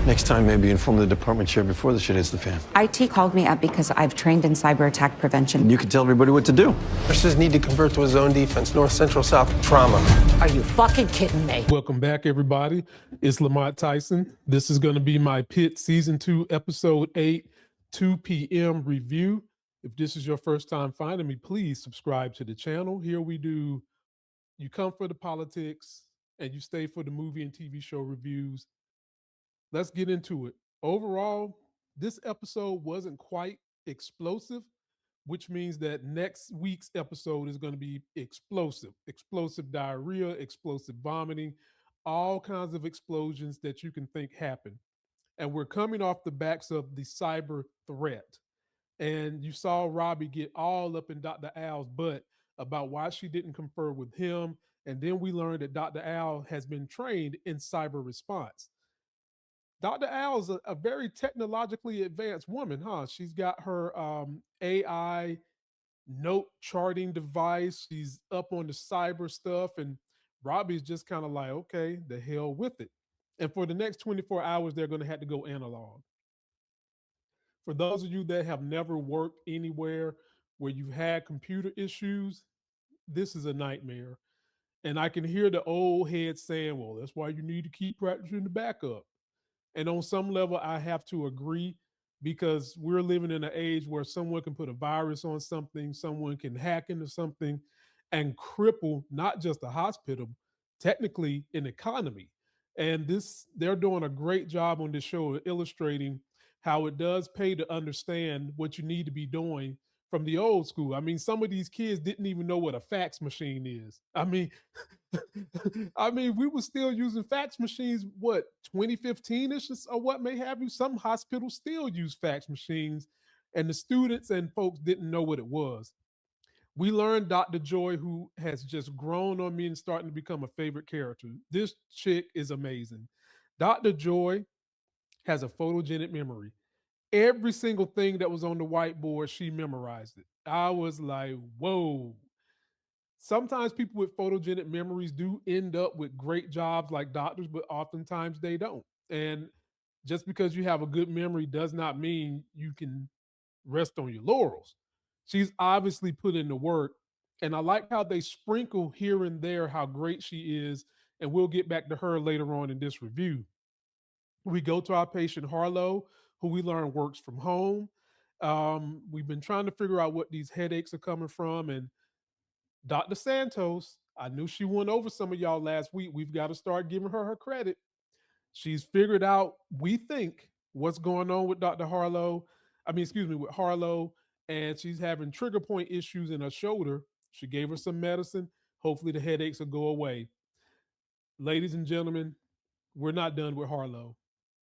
Next time, maybe inform the department chair before the shit hits the fan. IT called me up because I've trained in cyberattack prevention. You can tell everybody what to do. Nurses need to convert to a zone defense, north, central, south, trauma. Are you fucking kidding me? Welcome back, everybody. It's Lamont Tyson. This is going to be my Pitt Season 2, Episode 8, 2 p.m. review. If this is your first time finding me, please subscribe to the channel. Here we do, you come for the politics and you stay for the movie and TV show reviews. Let's get into it. Overall, this episode wasn't quite explosive, which means that next week's episode is going to be explosive. Explosive diarrhea, explosive vomiting, all kinds of explosions that you can think happen. And we're coming off the backs of the cyber threat. And you saw Robbie get all up in Dr. Al's butt about why she didn't confer with him. And then we learned that Dr. Al has been trained in cyber response. Dr. Al is a very technologically advanced woman, huh? She's got her AI note charting device. She's up on the cyber stuff. And Robbie's just kind of like, okay, the hell with it. And for the next 24 hours, they're going to have to go analog. For those of you that have never worked anywhere where you've had computer issues, this is a nightmare. And I can hear the old heads saying, well, that's why you need to keep practicing the backup. And on some level, I have to agree because we're living in an age where someone can put a virus on something, someone can hack into something and cripple not just a hospital, technically an economy. And they're doing a great job on this show of illustrating how it does pay to understand what you need to be doing from the old school. I mean, some of these kids didn't even know what a fax machine is. I mean, we were still using fax machines, what, 2015-ish or what may have you? Some hospitals still use fax machines, and the students and folks didn't know what it was. We learned Dr. Joy, who has just grown on me and starting to become a favorite character. This chick is amazing. Dr. Joy has a photogenic memory. Every single thing that was on the whiteboard, she memorized it. I was like, whoa. Sometimes people with photogenic memories do end up with great jobs like doctors, but oftentimes they don't. And just because you have a good memory does not mean you can rest on your laurels. She's obviously put in the work. And I like how they sprinkle here and there how great she is. And we'll get back to her later on in this review. We go to our patient, Harlo, who we learn works from home. We've been trying to figure out what these headaches are coming from. And Dr. Santos, I knew she went over some of y'all last week. We've got to start giving her credit. She's figured out, we think, what's going on with with Harlo. And she's having trigger point issues in her shoulder. She gave her some medicine. Hopefully the headaches will go away. Ladies and gentlemen, we're not done with Harlo.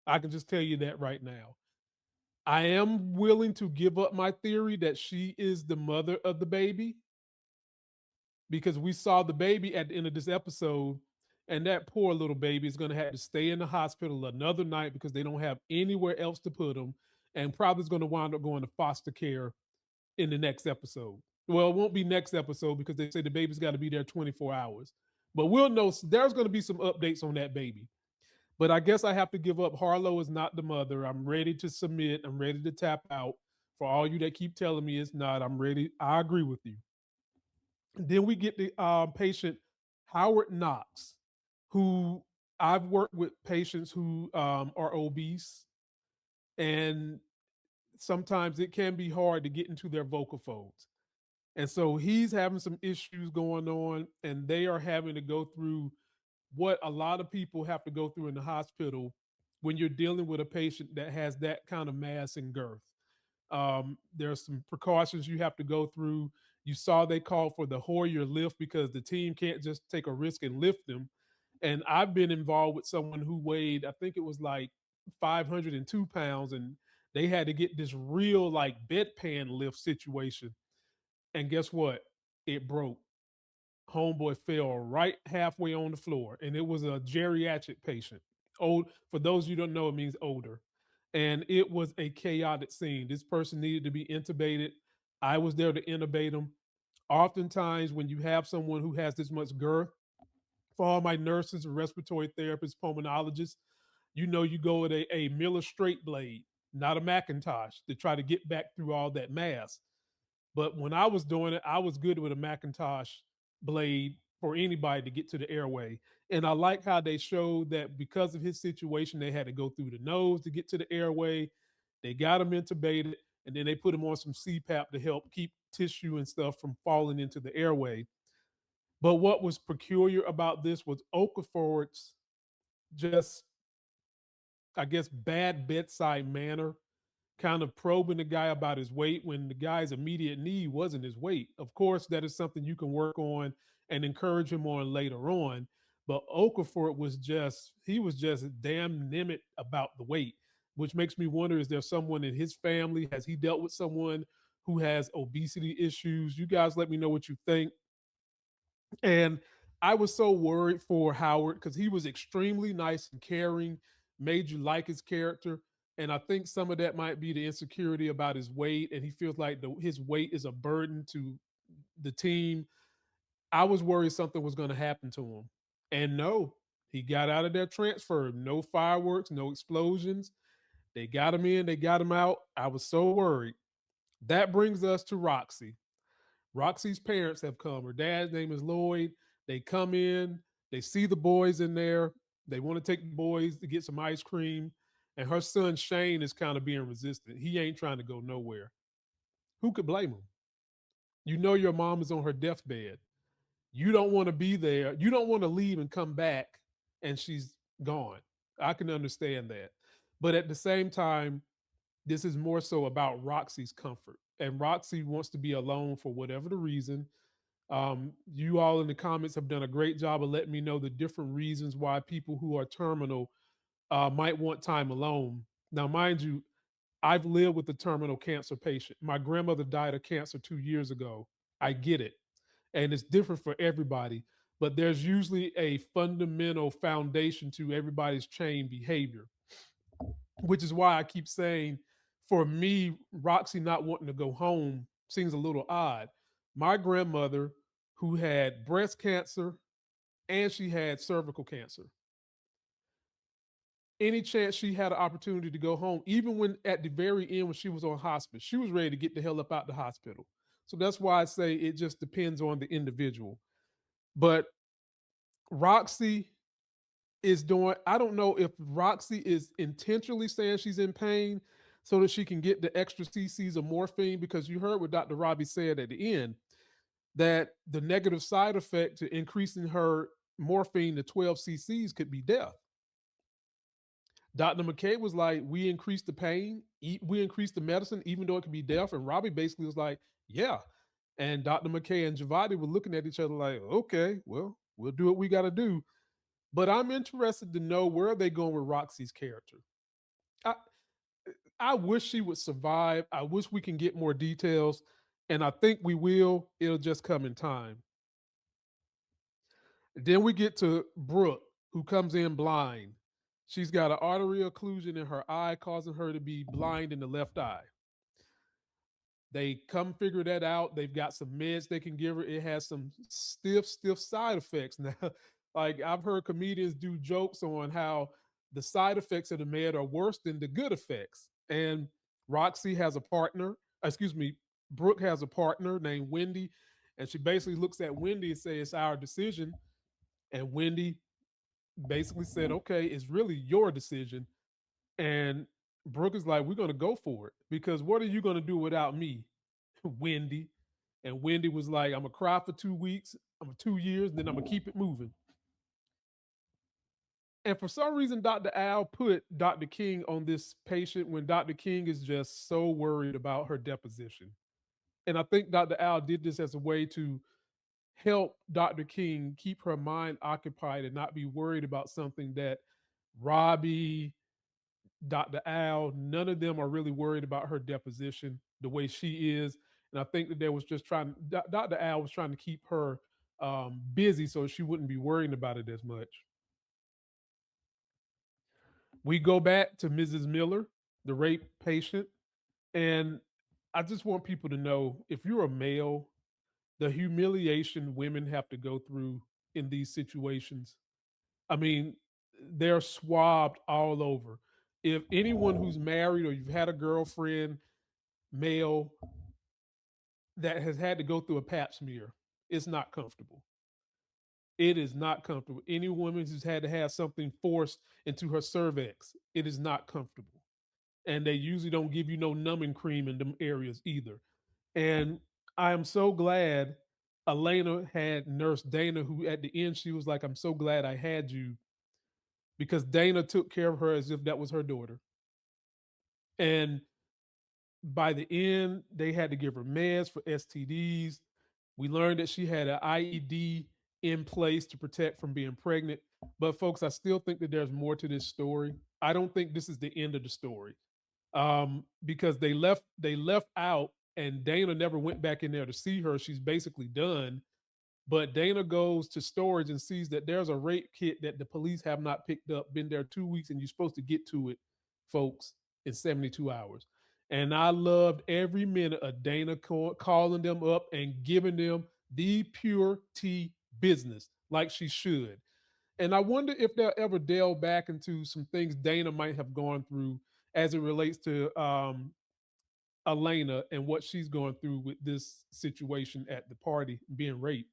I can just tell you that right now. I am willing to give up my theory that she is the mother of the baby because we saw the baby at the end of this episode, and that poor little baby is going to have to stay in the hospital another night because they don't have anywhere else to put him, and probably is going to wind up going to foster care in the next episode. Well, it won't be next episode because they say the baby's got to be there 24 hours. But we'll know there's going to be some updates on that baby. But I guess I have to give up. Harlo is not the mother. I'm ready to submit. I'm ready to tap out. For all you that keep telling me it's not, I'm ready. I agree with you. And then we get the patient, Howard Knox, who I've worked with patients who are obese. And sometimes it can be hard to get into their vocal folds. And so he's having some issues going on, and they are having to go through what a lot of people have to go through in the hospital when you're dealing with a patient that has that kind of mass and girth. There's some precautions you have to go through. You saw they called for the Hoyer lift because the team can't just take a risk and lift them. And I've been involved with someone who weighed, I think it was like 502 pounds, and they had to get this real like bedpan lift situation. And guess what? It broke. Homeboy fell right halfway on the floor, and it was a geriatric patient. Old, for those of you who don't know, it means older. And it was a chaotic scene. This person needed to be intubated. I was there to intubate him. Oftentimes, when you have someone who has this much girth, for all my nurses, respiratory therapists, pulmonologists, you go with a Miller straight blade, not a Macintosh, to try to get back through all that mass. But when I was doing it, I was good with a Macintosh blade for anybody to get to the airway. And I like how they showed that because of his situation, they had to go through the nose to get to the airway. They got him intubated, and then they put him on some CPAP to help keep tissue and stuff from falling into the airway. But what was peculiar about this was Okafor's just, I guess, bad bedside manner, kind of probing the guy about his weight when the guy's immediate need wasn't his weight. Of course, that is something you can work on and encourage him on later on. But Okafor he was just damn nimit about the weight, which makes me wonder, is there someone in his family? Has he dealt with someone who has obesity issues? You guys let me know what you think. And I was so worried for Howard because he was extremely nice and caring, made you like his character. And I think some of that might be the insecurity about his weight, and he feels like his weight is a burden to the team. I was worried something was going to happen to him. And no, he got out of there transferred. No fireworks, no explosions. They got him in, they got him out. I was so worried. That brings us to Roxy. Roxy's parents have come. Her dad's name is Lloyd. They come in, they see the boys in there. They want to take the boys to get some ice cream. And her son Shane is kind of being resistant. He ain't trying to go nowhere. Who could blame him? You know your mom is on her deathbed. You don't want to be there. You don't want to leave and come back and she's gone. I can understand that. But at the same time, this is more so about Roxy's comfort. And Roxy wants to be alone for whatever the reason. You all in the comments have done a great job of letting me know the different reasons why people who are terminal might want time alone. Now, mind you, I've lived with a terminal cancer patient. My grandmother died of cancer 2 years ago. I get it. And it's different for everybody, but there's usually a fundamental foundation to everybody's chain behavior, which is why I keep saying, for me, Roxy not wanting to go home seems a little odd. My grandmother, who had breast cancer and she had cervical cancer, any chance she had an opportunity to go home, even when at the very end when she was on hospice, she was ready to get the hell up out the hospital. So that's why I say it just depends on the individual. But Roxy is doing, I don't know if Roxy is intentionally saying she's in pain so that she can get the extra cc's of morphine, because you heard what Dr. Robbie said at the end, that the negative side effect to increasing her morphine to 12 cc's could be death. Dr. McKay was like, we increased the pain, we increased the medicine, even though it could be death. And Robbie basically was like, yeah. And Dr. McKay and Javadi were looking at each other like, okay, well, we'll do what we got to do. But I'm interested to know, where are they going with Roxy's character? I wish she would survive. I wish we can get more details. And I think we will. It'll just come in time. Then we get to Brooke, who comes in blind. She's got an artery occlusion in her eye, causing her to be blind in the left eye. They come figure that out. They've got some meds they can give her. It has some stiff side effects. Now, like, I've heard comedians do jokes on how the side effects of the med are worse than the good effects. And Roxy has a partner, Brooke has a partner named Wendy. And she basically looks at Wendy and says, it's our decision. And Wendy basically said, okay, it's really your decision. And Brooke is like, we're going to go for it, because what are you going to do without me, Wendy? And Wendy was like, I'm going to cry for 2 weeks, 2 years, then I'm going to keep it moving. And for some reason, Dr. Al put Dr. King on this patient when Dr. King is just so worried about her deposition. And I think Dr. Al did this as a way to help Dr. King keep her mind occupied and not be worried about something that Robbie, Dr. Al, none of them are really worried about her deposition the way she is. And I think that they was just Dr. Al was trying to keep her busy so she wouldn't be worrying about it as much. We go back to Mrs. Miller, the rape patient. And I just want people to know, if you're a male, the humiliation women have to go through in these situations. I mean, they're swabbed all over. If anyone who's married or you've had a girlfriend, male, that has had to go through a pap smear, it's not comfortable. It is not comfortable. Any woman who's had to have something forced into her cervix, it is not comfortable. And they usually don't give you no numbing cream in them areas either. And I am so glad Elena had Nurse Dana, who at the end she was like, "I'm so glad I had you," because Dana took care of her as if that was her daughter. And by the end, they had to give her meds for STDs. We learned that she had an IED in place to protect from being pregnant. But folks, I still think that there's more to this story. I don't think this is the end of the story, because they left out, and Dana never went back in there to see her. She's basically done. But Dana goes to storage and sees that there's a rape kit that the police have not picked up. Been there 2 weeks, and you're supposed to get to it, folks, in 72 hours. And I loved every minute of Dana calling them up and giving them the pure tea business like she should. And I wonder if they'll ever delve back into some things Dana might have gone through as it relates to Elena and what she's going through with this situation at the party being raped.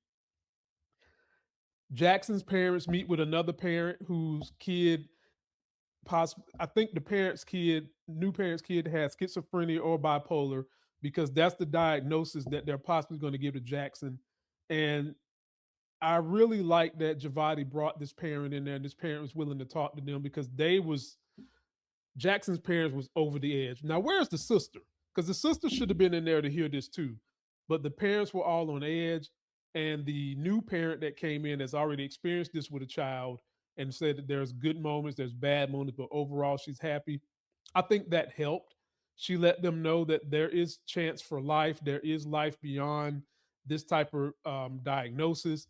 Jackson's parents meet with another parent whose kid, I think the new parent's kid has schizophrenia or bipolar, because that's the diagnosis that they're possibly going to give to Jackson. And I really like that Javadi brought this parent in there, and this parent was willing to talk to them, because Jackson's parents was over the edge. Now, where's the sister? Because the sister should have been in there to hear this too. But the parents were all on edge. And the new parent that came in has already experienced this with a child and said that there's good moments, there's bad moments, but overall she's happy. I think that helped. She let them know that there is chance for life. There is life beyond this type of diagnosis.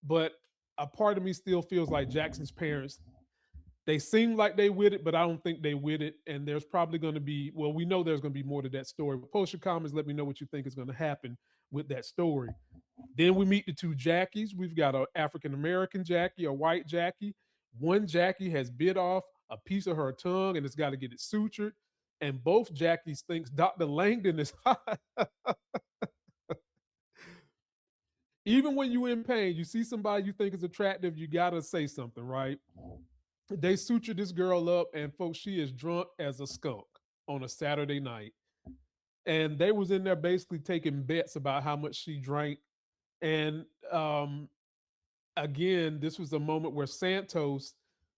But a part of me still feels like Jackson's parents, they seem like they with it, but I don't think they with it. And there's probably going to be, well, we know there's going to be more to that story. But post your comments, let me know what you think is going to happen with that story. Then we meet the two Jackies. We've got an African-American Jackie, a white Jackie. One Jackie has bit off a piece of her tongue and it's got to get it sutured. And both Jackies thinks Dr. Langdon is hot. Even when you're in pain, you see somebody you think is attractive, you got to say something, right? They sutured this girl up, and folks, she is drunk as a skunk on a Saturday night. And they was in there basically taking bets about how much she drank. And again, this was a moment where Santos,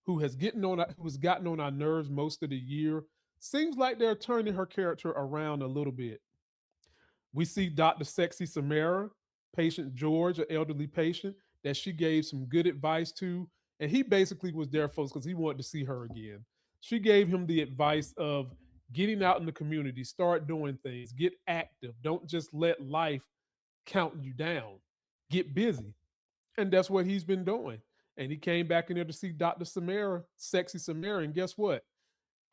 who has gotten on our nerves most of the year, seems like they're turning her character around a little bit. We see Dr. Sexy Samara, patient George, an elderly patient that she gave some good advice to. And he basically was there, folks, because he wanted to see her again. She gave him the advice of getting out in the community, start doing things, get active. Don't just let life count you down. Get busy. And that's what he's been doing. And he came back in there to see Dr. Samara, Sexy Samara. And guess what?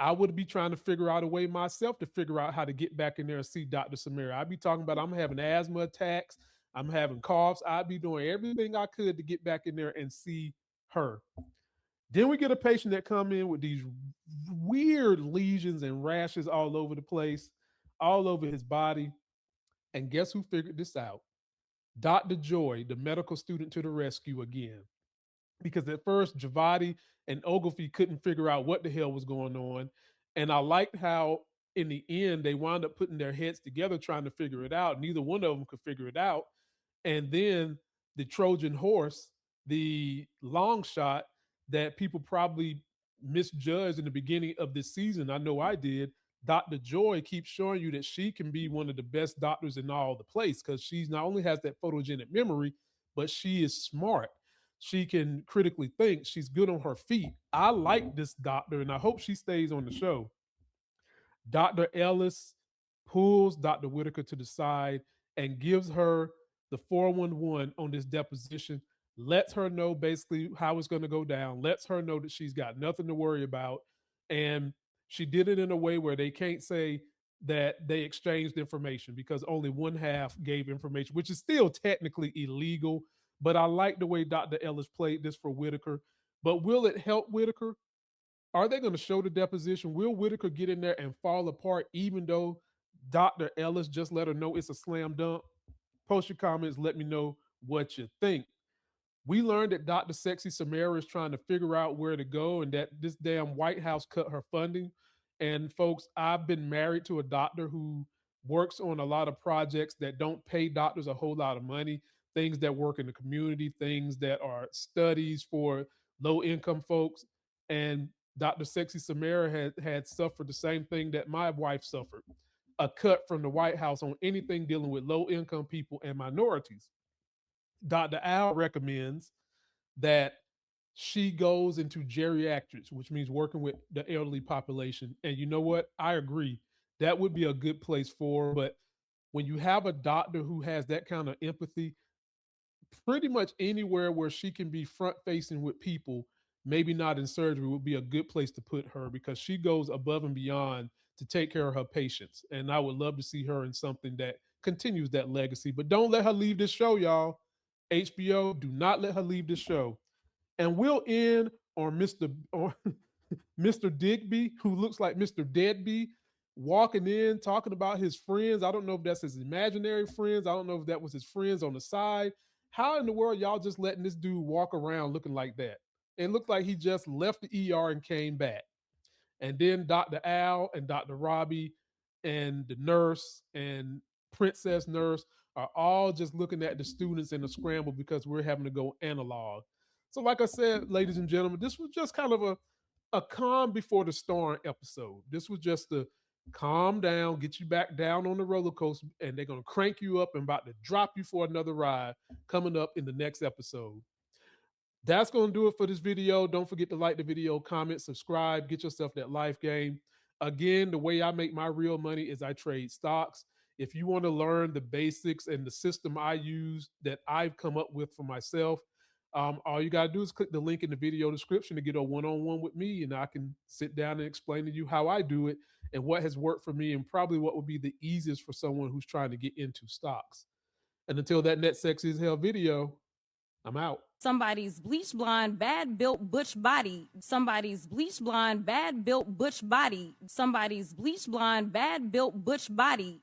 I would be trying to figure out a way myself to figure out how to get back in there and see Dr. Samara. I'd be talking about I'm having asthma attacks. I'm having coughs. I'd be doing everything I could to get back in there and see her. Then we get a patient that come in with these weird lesions and rashes all over the place, all over his body. And guess who figured this out? Dr. Joy, the medical student, to the rescue again. Because at first, Javadi and Ogilvy couldn't figure out what the hell was going on. And I liked how in the end, they wound up putting their heads together trying to figure it out. Neither one of them could figure it out. And then the Trojan horse, the long shot that people probably misjudged in the beginning of this season, I know I did, Dr. Joy keeps showing you that she can be one of the best doctors in all the place, because she not only has that photogenic memory, but she is smart. She can critically think. She's good on her feet. I like this doctor, and I hope she stays on the show. Dr. Ellis pulls Dr. Whitaker to the side and gives her the 411 on this deposition, lets her know basically how it's going to go down, lets her know that she's got nothing to worry about. And she did it in a way where they can't say that they exchanged information, because only one half gave information, which is still technically illegal. But I like the way Dr. Ellis played this for Whitaker. But will it help Whitaker? Are they going to show the deposition? Will Whitaker get in there and fall apart even though Dr. Ellis just let her know it's a slam dunk? Post your comments. Let me know what you think. We learned that Dr. Sexy Samara is trying to figure out where to go and that this damn White House cut her funding. And folks, I've been married to a doctor who works on a lot of projects that don't pay doctors a whole lot of money, things that work in the community, things that are studies for low income folks. And Dr. Sexy Samara had suffered the same thing that my wife suffered, a cut from the White House on anything dealing with low income people and minorities. Dr. Al recommends that she goes into geriatrics, which means working with the elderly population. And you know what? I agree. That would be a good place for her. But when you have a doctor who has that kind of empathy, pretty much anywhere where she can be front facing with people, maybe not in surgery, would be a good place to put her because she goes above and beyond to take care of her patients. And I would love to see her in something that continues that legacy. But don't let her leave this show, y'all. HBO, do not let her leave this show. And we'll end on Mr. Digby, who looks like Mr. Deadby, walking in, talking about his friends. I don't know if that's his imaginary friends. I don't know if that was his friends on the side. How in the world y'all just letting this dude walk around looking like that? It looked like he just left the ER and came back. And then Dr. Al and Dr. Robbie and the nurse and Princess Nurse are all just looking at the students in a scramble because we're having to go analog. So like I said, ladies and gentlemen, this was just kind of a calm before the storm episode. This was just to calm down, get you back down on the roller coaster, and they're going to crank you up and about to drop you for another ride coming up in the next episode. That's going to do it for this video. Don't forget to like the video, comment, subscribe, get yourself that life game. Again, the way I make my real money is I trade stocks. If you want to learn the basics and the system I use that I've come up with for myself, all you got to do is click the link in the video description to get a one-on-one with me, and I can sit down and explain to you how I do it and what has worked for me and probably what would be the easiest for someone who's trying to get into stocks. And until that next Sexy as Hell video, I'm out. Somebody's bleach blonde, bad built butch body. Somebody's bleach blonde, bad built butch body. Somebody's bleach blonde, bad built butch body.